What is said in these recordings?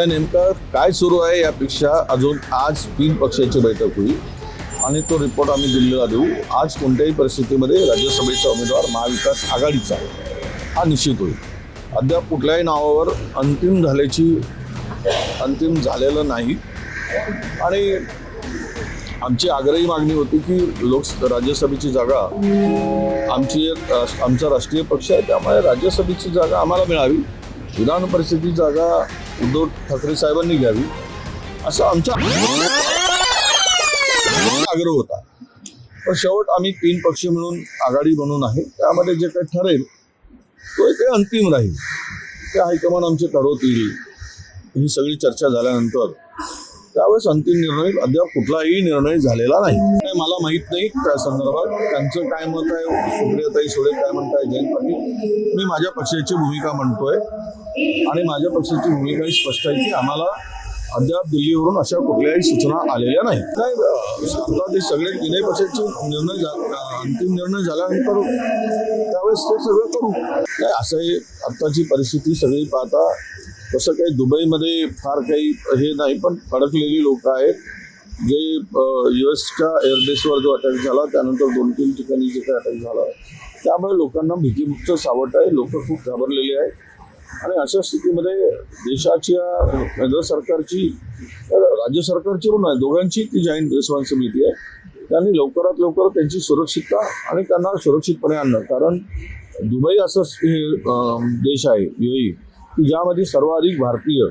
नाही, नेमकं काय सुरू आहे यापेक्षा अजून आज 3 पक्षाची बैठक होईल आणि तो रिपोर्ट आम्ही दिल्लीला देऊ. आज कोणत्याही परिस्थितीमध्ये राज्यसभेचा उमेदवार महाविकास आघाडीचा हा निश्चित होईल. अद्याप कुठल्याही नावावर अंतिम झालेलं नाही आणि आमची आग्रही मागणी होती की राज्यसभेची जागा आमचा राष्ट्रीय पक्ष आहे, त्यामुळे राज्यसभेची जागा आम्हाला मिळावी, विधान परिषदेची जागा उद्धव ठाकरे साहेबांनी घ्यावी असा आमचा आग्रह होता. पण शेवट आम्ही 3 पक्ष मिळून आघाडी बनवून आहे, त्यामध्ये जे काही ठरेल तो ते अंतिम राहील. ते हायकमांड आमचे ठरवतील. ही सगळी चर्चा झाल्यानंतर त्यावेळेस अंतिम निर्णय, अद्याप कुठलाही निर्णय झालेला नाही. मला माहीत नाही त्या संदर्भात त्यांचं काय मत आहे, सुप्रियाताई सुळे काय म्हणताय, जयंत पाटील. मी माझ्या पक्षाची भूमिका म्हणतोय आणि माझ्या पक्षाची भूमिका ही स्पष्ट आहे की आम्हाला अद्याप दिल्लीवरून अशा कुठल्याही सूचना आलेल्या नाही. आता ते सगळे 3 पक्षाचे अंतिम निर्णय झाल्यानंतर त्यावेळेस ते सगळं करू. नाही, असं आहे आत्ताची परिस्थिती सगळी पाहता. तसं काही दुबईमध्ये फार काही हे नाही, पण अडकलेली लोक आहेत जे US एअरबेसवर जो अटॅक झाला त्यानंतर 2-3 ठिकाणी जे काही अटॅक झाला, त्यामुळे लोकांना भीतीमुक्त सावट आहे. लोक खूप घाबरलेले आहेत आणि अशा स्थितीमध्ये देशाच्या केंद्र सरकारची, राज्य सरकारची पण आहे, दोघांची ती जॉईंट रिस्पॉन्सिबिलिटी आहे. त्यांनी लवकरात लवकर त्यांची सुरक्षितता आणि त्यांना सुरक्षितपणे आणणं. कारण दुबई असं देश आहे UAE की ज्यामध्ये सर्वाधिक भारतीय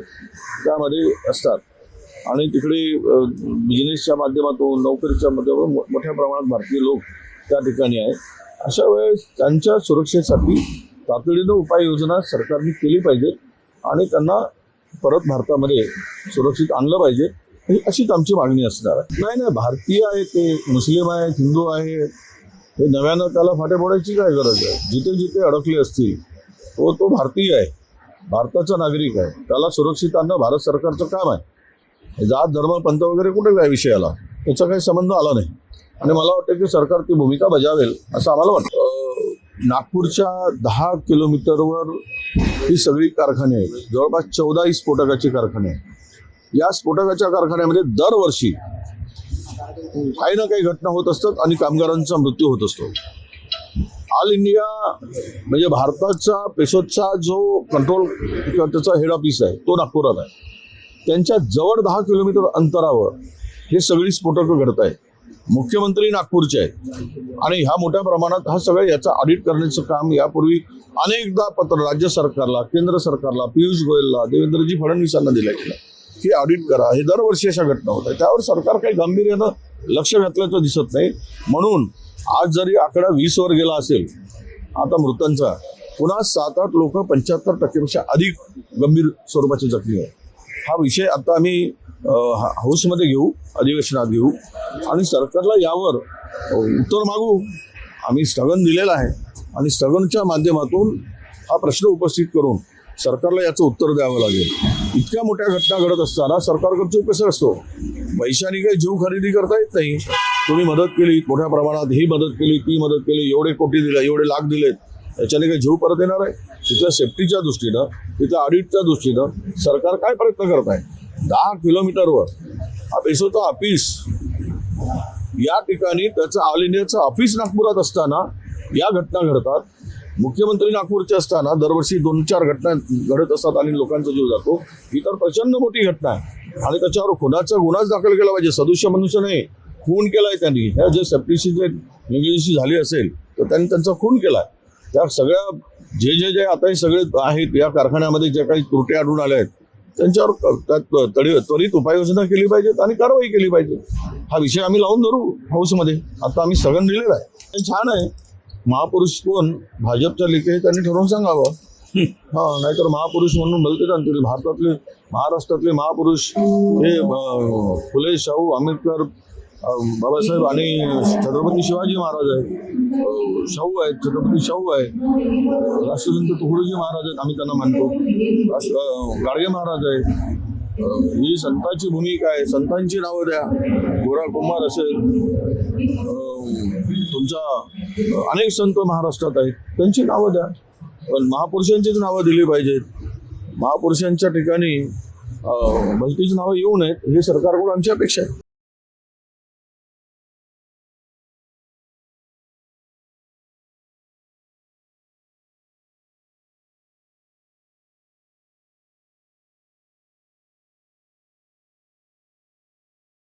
त्यामध्ये असतात आणि तिकडे बिझनेसच्या माध्यमातून, नोकरीच्या माध्यमातून मोठ्या प्रमाणात भारतीय लोक त्या ठिकाणी आहेत. अशा वेळेस त्यांच्या सुरक्षेसाठी तातडीनं उपाययोजना सरकारने केली पाहिजे आणि त्यांना परत भारतामध्ये सुरक्षित आणलं पाहिजे, अशीच आमची मागणी असणार आहे. नाही, भारतीय आहे, ते मुस्लिम आहेत, हिंदू आहे, हे नव्यानं त्याला फाटे फोडायची काय गरज आहे. जिथे जिथे अडकले असतील तो भारतीय आहे, भारताचा नागरिक आहे, त्याला सुरक्षित आणणं भारत सरकारचं काम आहे. जात धर्म पंथ वगैरे कुठे काय विषय आला, त्याचा काही संबंध आला नाही आणि मला वाटतं की सरकार ती भूमिका बजावेल असं आम्हाला वाटतं. नागपूरच्या 10 किलोमीटरवर ही सगळी कारखाने आहेत. जवळपास 14 स्फोटकाचे कारखाने आहेत. या स्फोटकाच्या कारखान्यामध्ये दरवर्षी काही ना काही घटना होत असतात आणि कामगारांचा मृत्यू होत असतो. ऑल इंडिया म्हणजे भारताचा पेसोदचा जो कंट्रोल त्याचा हेड ऑफिस आहे तो नागपुरात आहे. त्यांच्या जवळ 10 किलोमीटर अंतरावर हे सगळी स्फोटकं घडत आहेत. मुख्यमंत्री नागपूरचे आहेत आणि ह्या मोठ्या प्रमाणात हा सगळं याचा ऑडिट करण्याचं काम यापूर्वी अनेकदा पत्र राज्य सरकारला, केंद्र सरकारला, पियुष गोयलला, देवेंद्रजी फडणवीसांना दिलं गेलं की ऑडिट करा. हे दरवर्षी अशा घटना होत आहेत. त्यावर सरकार काही गांभीर्यानं लक्ष घातल्याचं दिसत नाही. म्हणून आज जरी आकडा 20 वर गेला असेल आता मृतांचा, पुन्हा 7-8 लोक 75% अधिक गंभीर स्वरूपाचे जखमी आहेत. हा विषय आता आम्ही हाऊसमध्ये घेऊ, अधिवेशनात घेऊ आणि सरकारला यावर उत्तर मागू. आम्ही स्थगन दिलेलं आहे आणि स्थगनच्या माध्यमातून हा प्रश्न उपस्थित करून सरकारला याचं उत्तर द्यावं लागेल. इतक्या मोठ्या घटना घडत असताना सरकारकडचं कसं असतो, पैशाने काही जीव खरेदी करता येत नाही. तुम्ही मदत केली मोठ्या प्रमाणात, ही मदत केली, ती मदत केली, एवढे कोटी दिले, एवढे लाख दिलेत, याच्याने काही जीव परत येणार आहे? तिथल्या सेफ्टीच्या दृष्टीनं, तिथल्या ऑडिटच्या दृष्टीनं सरकार काय प्रयत्न करत आहे? 10 किलोमीटरवर हा पेसोचा ऑफिस, या ठिकाणी त्याचं ऑल इंडियाचं ऑफिस नागपुरात असताना या घटना घडतात. मुख्यमंत्री नागपूरचे असताना दरवर्षी 2-4 घटना घडत असतात आणि लोकांचा जीव जातो. ही तर प्रचंड मोठी घटना आहे आणि त्याच्यावर खुनाचा गुन्हाच दाखल केला पाहिजे. सदृश्य मनुष्य नाही, खून केलाय त्यांनी. ह्या जे सेफ्टीची जे निगेजिन्सी झाली असेल तर त्यांनी त्यांचा खून केलाय. त्या सगळ्या जे आता हे सगळे आहेत या कारखान्यामध्ये जे काही त्रुटी आढळून आल्या आहेत त्यांच्यावर त्वरित उपाययोजना केली पाहिजेत आणि कारवाई केली पाहिजे. हा विषय आम्ही लावून धरू हाऊसमध्ये. आता आम्ही स्थगन दिलेलं आहे. छान आहे. महापुरुष कोण? भाजपच्या लेखे त्यांनी ठरवून सांगावं. नाहीतर महापुरुष म्हणून बोलते आणतील. भारतातले, महाराष्ट्रातले महापुरुष हे फुले, शाहू, आंबेडकर, बाबासाहेब आणि छत्रपती शिवाजी महाराज आहेत. शाहू आहेत, छत्रपती शाहू आहे, राष्ट्रसंत तुकडोजी महाराज आहेत, आम्ही त्यांना मानतो. गाडगे महाराज आहेत. ही संतांची भूमिका आहे. संतांची नावं द्या. गोरा कुमार असेल, तुमचा अनेक संत महाराष्ट्रात आहेत, त्यांची नावं द्या. पण महापुरुषांचीच नावं दिली पाहिजेत. महापुरुषांच्या ठिकाणी भलतीच नावं येऊ नयेत ही सरकारकडून आमची अपेक्षा आहे.